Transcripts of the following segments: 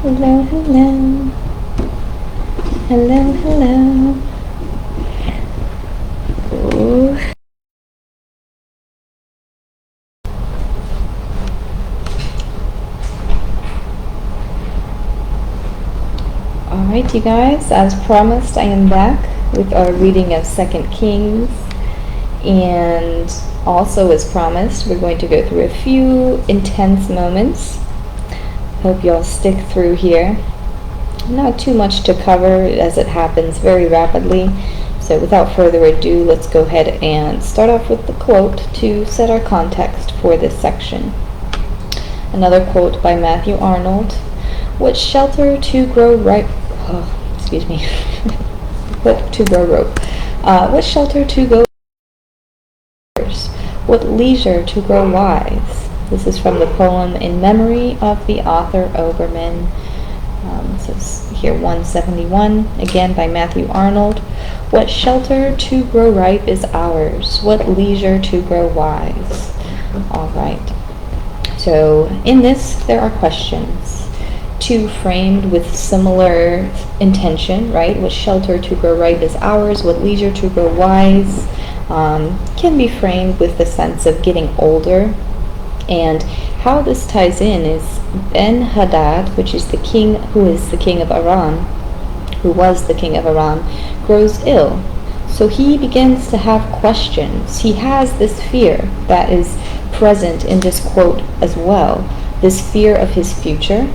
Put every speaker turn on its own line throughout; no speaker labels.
Hello, hello. Hello, hello. Ooh. Alright, you guys, as promised, I am back with our reading of 2 Kings. And also, as promised, we're going to go through a few intense moments. Hope y'all stick through here. Not too much to cover as it happens very rapidly. So without further ado, let's go ahead and start off with the quote to set our context for this section. Another quote by Matthew Arnold. What shelter to grow ripe... Oh, excuse me. What to grow rope. What shelter to go... What leisure to grow wise. This is from the poem In Memory of the Author Obermann. This is here 171, again by Matthew Arnold. What shelter to grow ripe is ours. What leisure to grow wise. All right. So in this, there are questions. Two framed with similar intention, right? What shelter to grow ripe is ours. What leisure to grow wise. Can be framed with the sense of getting older. And how this ties in is Ben-Hadad, which is the king, who was the king of Aram, grows ill. So he begins to have questions. He has this fear that is present in this quote as well, this fear of his future.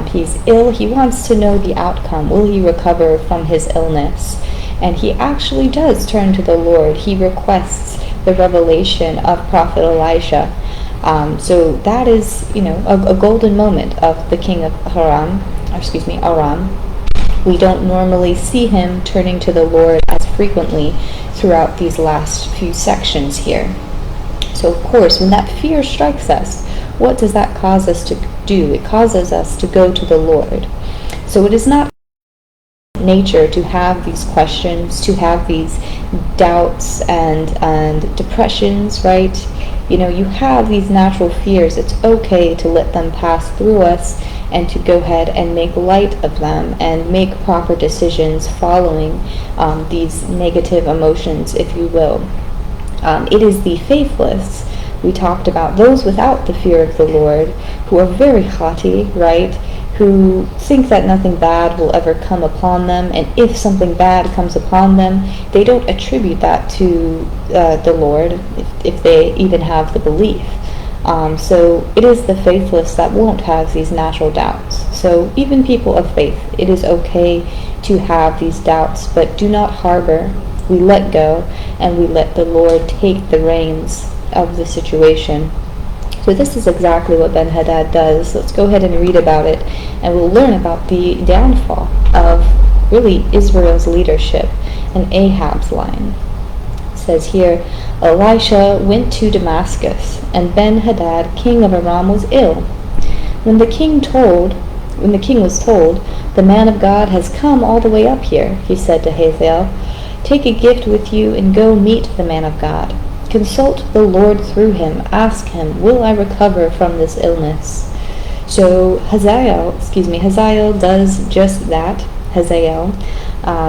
He's ill. He wants to know the outcome. Will he recover from his illness? And he actually does turn to the Lord. He requests the revelation of Prophet Elisha. So that is, a golden moment of the king of Aram. We don't normally see him turning to the Lord as frequently throughout these last few sections here. So of course, when that fear strikes us, what does that cause us to do? It causes us to go to the Lord. So it is not nature to have these questions, to have these doubts and depressions, right? You have these natural fears. It's okay to let them pass through us and to go ahead and make light of them and make proper decisions following these negative emotions, if you will. It is the faithless. We talked about those without the fear of the Lord, who are very haughty, right? Who think that nothing bad will ever come upon them, and if something bad comes upon them, they don't attribute that to the Lord, if they even have the belief. So it is the faithless that won't have these natural doubts. So even people of faith, it is okay to have these doubts, but do not harbor. We let go, and we let the Lord take the reins of the situation. So this is exactly what Ben-Hadad does. Let's go ahead and read about it, and we'll learn about the downfall of really Israel's leadership and Ahab's line. It says here, Elisha went to Damascus, and Ben-Hadad, king of Aram, was ill. When the king was told, the man of God has come all the way up here, he said to Hazael, take a gift with you and go meet the man of God. Consult the Lord through him. Ask him, will I recover from this illness? So Hazael does just that.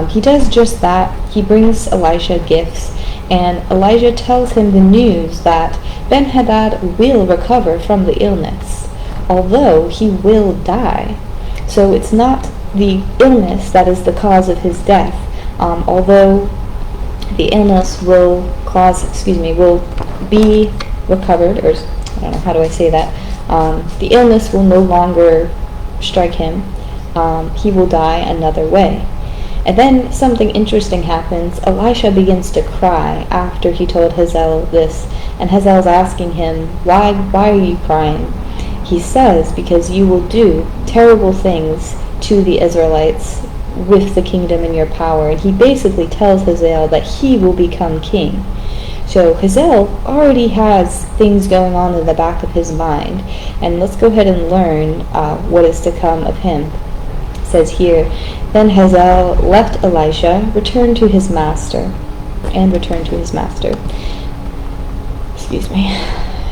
He does just that. He brings Elisha gifts, and Elijah tells him the news that Ben-Hadad will recover from the illness, although he will die. So it's not the illness that is the cause of his death, although the illness will be recovered, or I don't know, how do I say that? The illness will no longer strike him. He will die another way. And then something interesting happens. Elisha begins to cry after he told Hazael this, and Hazael's asking him, why are you crying? He says, because you will do terrible things to the Israelites with the kingdom in your power. And he basically tells Hazael that he will become king. So Hazael already has things going on in the back of his mind. And let's go ahead and learn what is to come of him. It says here, then Hazael left Elisha, returned to his master. Excuse me.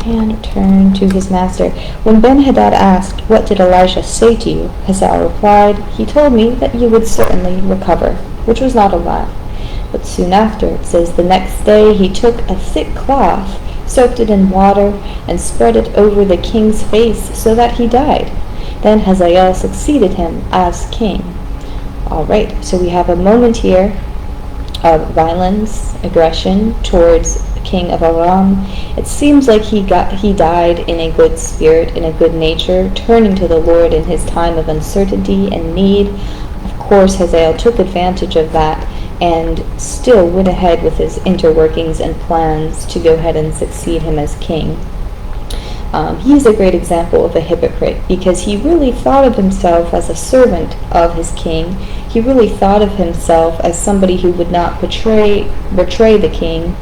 and return to his master. When Ben-Hadad asked, "What did Elisha say to you?" Hazael replied, "He told me that you would certainly recover," which was not a lie. But soon after, it says, the next day he took a thick cloth, soaked it in water, and spread it over the king's face so that he died. Then Hazael succeeded him as king. Alright, so we have a moment here of violence, aggression towards the king of Aram. It seems like he died in a good spirit, in a good nature, turning to the Lord in his time of uncertainty and need. Of course, Hazael took advantage of that and still went ahead with his interworkings and plans to go ahead and succeed him as king. He's a great example of a hypocrite because he really thought of himself as a servant of his king. He really thought of himself as somebody who would not betray the king,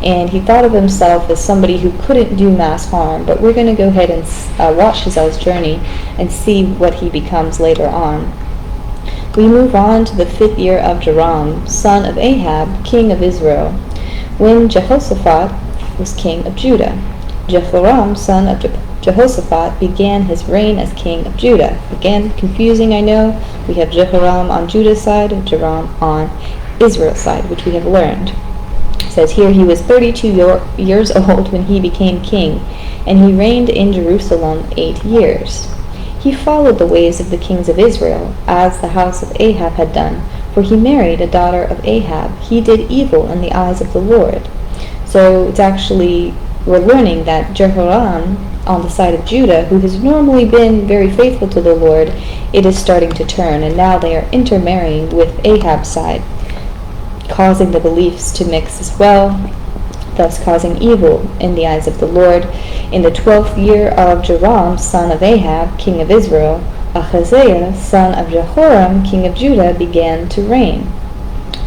and he thought of himself as somebody who couldn't do mass harm. But we're going to go ahead and watch Hazael's journey and see what he becomes later on. We move on to the 5th year of Joram, son of Ahab, king of Israel, when Jehoshaphat was king of Judah. Jehoram, son of Jehoshaphat, began his reign as king of Judah. Again, confusing, I know. We have Jehoram on Judah's side and Joram on Israel's side, which we have learned. It says here he was 32 years old when he became king, and he reigned in Jerusalem 8 years. He followed the ways of the kings of Israel, as the house of Ahab had done, for he married a daughter of Ahab. He did evil in the eyes of the Lord. So it's actually, we're learning that Jehoram, on the side of Judah, who has normally been very faithful to the Lord, it is starting to turn, and now they are intermarrying with Ahab's side, causing the beliefs to mix as well, thus causing evil in the eyes of the Lord. In the 12th year of Joram, son of Ahab, king of Israel, Ahaziah, son of Jehoram, king of Judah, began to reign.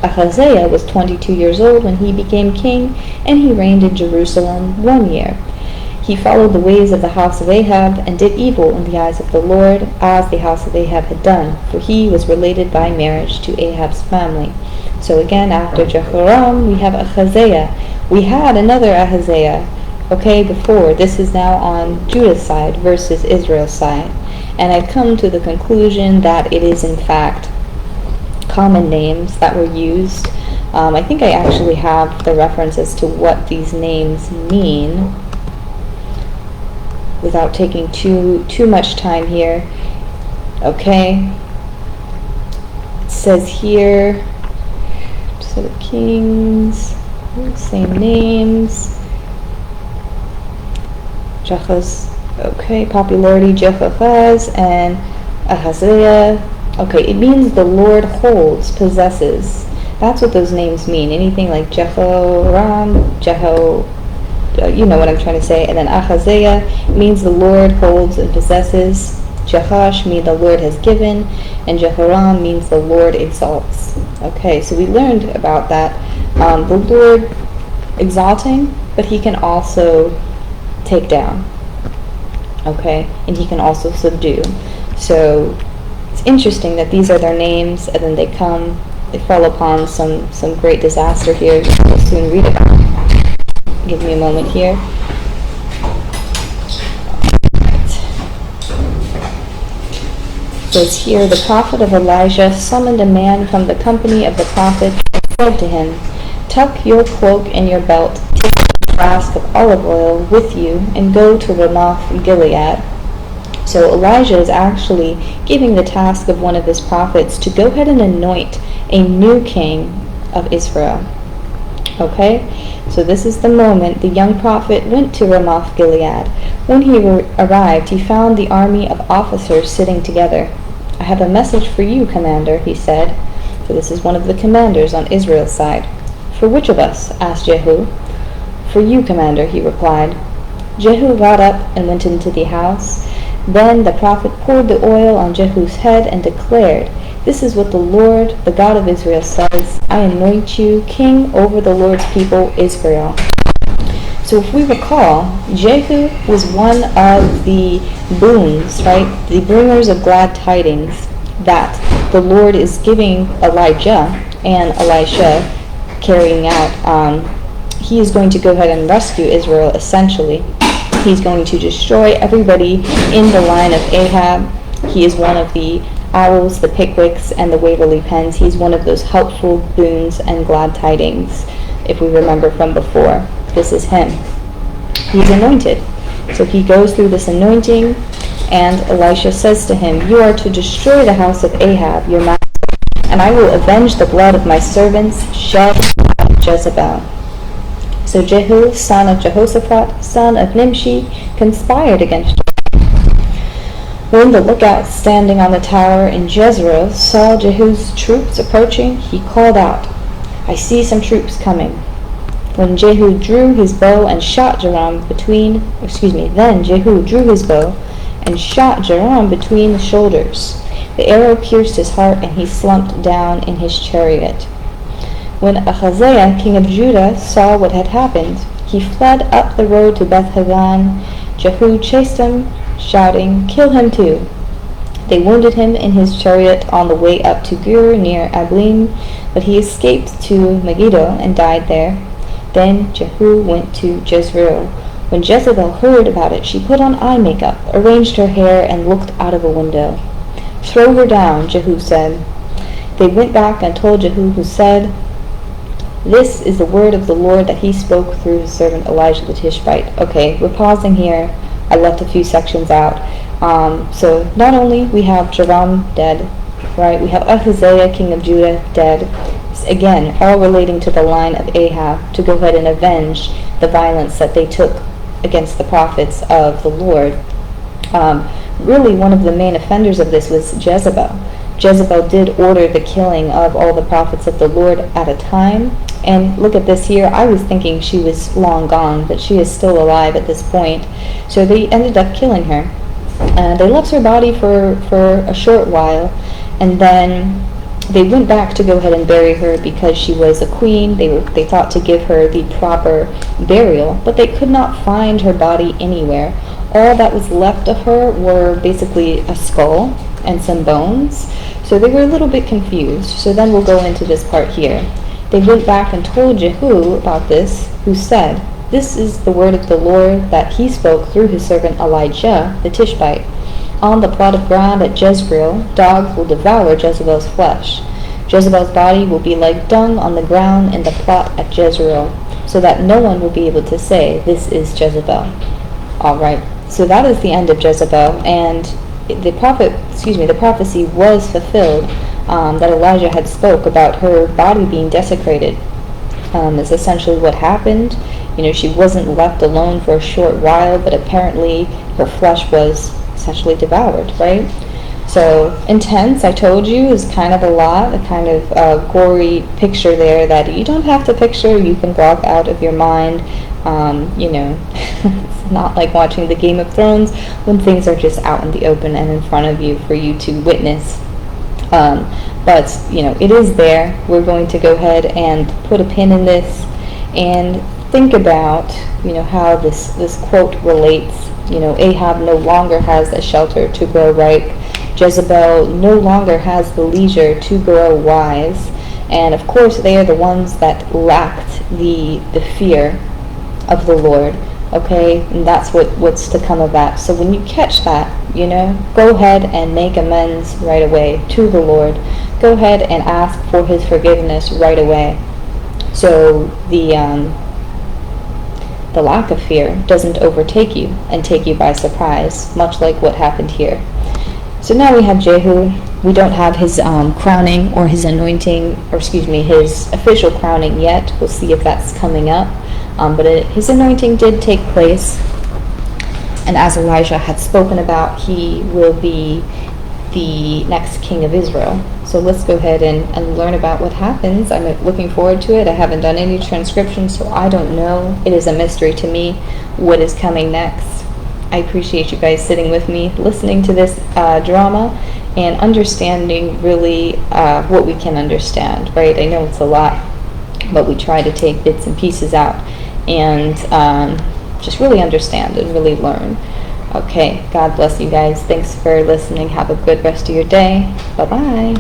Ahaziah was 22 years old when he became king, and he reigned in Jerusalem 1 year. He followed the ways of the house of Ahab, and did evil in the eyes of the Lord, as the house of Ahab had done, for he was related by marriage to Ahab's family. So again, after Jehoram, we have Ahaziah. We had another Ahaziah, before. This is now on Judah's side versus Israel's side. And I've come to the conclusion that it is in fact common names that were used. I think I actually have the reference as to what these names mean without taking too much time here. Okay. It says here, set of kings, same names. Popularity, Jehoshaphat and Ahaziah. It means the Lord holds, possesses. That's what those names mean. Anything like Jehoram, you know what I'm trying to say. And then Ahaziah means the Lord holds and possesses. Jehosh means the Lord has given. And Jehoram means the Lord exalts. So we learned about that. The Lord exalting, but he can also take down. And he can also subdue. So it's interesting that these are their names, and then they fall upon some great disaster here. We'll soon read about it. Give me a moment here. It says here, the prophet of Elijah summoned a man from the company of the prophets and said to him, "Tuck your cloak in your belt, take a flask of olive oil with you, and go to Ramoth Gilead." So Elijah is actually giving the task of one of his prophets to go ahead and anoint a new king of Israel. So this is the moment the young prophet went to Ramoth Gilead. When he arrived, he found the army of officers sitting together. "I have a message for you, commander," he said. So this is one of the commanders on Israel's side. "For which of us?" asked Jehu. "For you, commander," he replied. Jehu got up and went into the house. Then the prophet poured the oil on Jehu's head and declared, "This is what the Lord, the God of Israel, says, I anoint you king over the Lord's people, Israel." So if we recall, Jehu was one of the boons, the bringers of glad tidings that the Lord is giving Elijah and Elisha carrying out. He is going to go ahead and rescue Israel, essentially. He's going to destroy everybody in the line of Ahab. He is one of the owls, the Pickwicks, and the Waverly Pens. He's one of those helpful boons and glad tidings, if we remember from before. This is him. He's anointed. So he goes through this anointing, and Elisha says to him, "You are to destroy the house of Ahab, your master, and I will avenge the blood of my servants shed by Jezebel." So Jehu, son of Jehoshaphat, son of Nimshi, conspired against Joram. When the lookout standing on the tower in Jezreel saw Jehu's troops approaching, he called out, "I see some troops coming." When Jehu drew his bow and shot Joram then Jehu drew his bow and shot Joram between the shoulders. The arrow pierced his heart, and he slumped down in his chariot. When Ahaziah, king of Judah, saw what had happened, he fled up the road to Beth Haggan. Jehu chased him, shouting, "Kill him too!" They wounded him in his chariot on the way up to Gur near Ibleam, but he escaped to Megiddo and died there. Then Jehu went to Jezreel. When Jezebel heard about it, she put on eye makeup, arranged her hair, and looked out of a window. "Throw her down," Jehu said. They went back and told Jehu, who said, "This is the word of the Lord that he spoke through his servant Elijah the Tishbite." Okay, we're pausing here. I left a few sections out. So not only we have Joram dead, right? We have Ahaziah, king of Judah, dead. Again, all relating to the line of Ahab to go ahead and avenge the violence that they took against the prophets of the Lord. Really, one of the main offenders of this was Jezebel. Jezebel did order the killing of all the prophets of the Lord at a time. And look at this here. I was thinking she was long gone, but she is still alive at this point. So they ended up killing her. They left her body for a short while, and then they went back to go ahead and bury her because she was a queen. They thought to give her the proper burial, but they could not find her body anywhere. All that was left of her were basically a skull and some bones. So they were a little bit confused. So then we'll go into this part here. They went back and told Jehu about this, who said, "This is the word of the Lord that he spoke through his servant Elijah the Tishbite. On the plot of ground at Jezreel, dogs will devour Jezebel's flesh. Jezebel's body will be like dung on the ground in the plot at Jezreel, so that no one will be able to say, 'This is Jezebel.'" All right. So that is the end of Jezebel, and the prophecy was fulfilled that Elijah had spoke about her body being desecrated. Is essentially what happened. She wasn't left alone for a short while, but apparently her flesh was essentially devoured, right? So intense, I told you, is kind of a lot, a kind of gory picture there that you don't have to picture, you can block out of your mind. It's not like watching the Game of Thrones when things are just out in the open and in front of you for you to witness. But it is there. We're going to go ahead and put a pin in this and think about, how this quote relates. Ahab no longer has a shelter to grow ripe. Jezebel no longer has the leisure to grow wise. And of course, they are the ones that lacked the fear of the Lord. Okay, and that's what's to come of that. So when you catch that, go ahead and make amends right away to the Lord. Go ahead and ask for his forgiveness right away. So the lack of fear doesn't overtake you and take you by surprise, much like what happened here. So now we have Jehu. We don't have his crowning or his anointing, his official crowning yet. We'll see if that's coming up. But his anointing did take place. And as Elijah had spoken about, he will be the next king of Israel. So let's go ahead and learn about what happens. I'm looking forward to it. I haven't done any transcription, so I don't know. It is a mystery to me what is coming next. I appreciate you guys sitting with me, listening to this drama, and understanding really what we can understand, right? I know it's a lot, but we try to take bits and pieces out and just really understand and really learn. Okay, God bless you guys. Thanks for listening. Have a good rest of your day. Bye-bye.